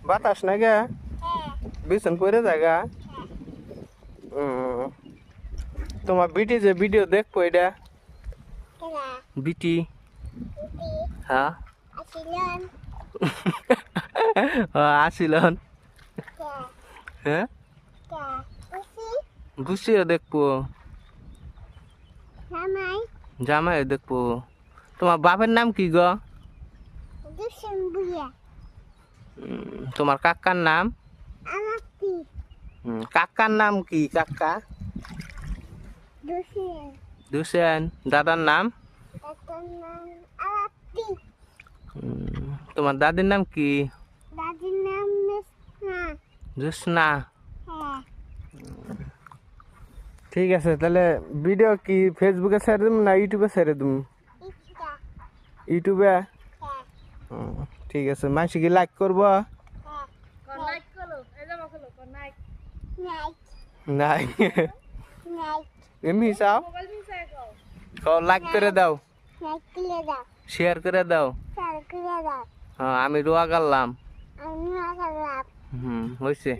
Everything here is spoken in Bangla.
বাতাস না গে বিছন পড়ে জায়গা তোমার বিটি যে ভিডিও দেখবো এটা বিটি হ্যাঁ আসিলন হ্যাঁ গুছিও দেখবো জামাই দেখবো তোমার বাপের নাম কি গো তোমার কাকার নাম কাকার নাম কি কাকা দুসেন দাদার নাম তোমার দাদির নাম কি জোসনা ঠিক আছে তাহলে ভিডিও কি ফেসবুকে ছেড়ে দিম না ইউটিউবে ছেড়ে দিম ইউটিউবে ঠিক আছে মাসি কি লাইক করবো নাই এমনি চাও লাইক করে দাও শেয়ার করে দাও হ্যাঁ আমি রোয়া করলাম হয়েছে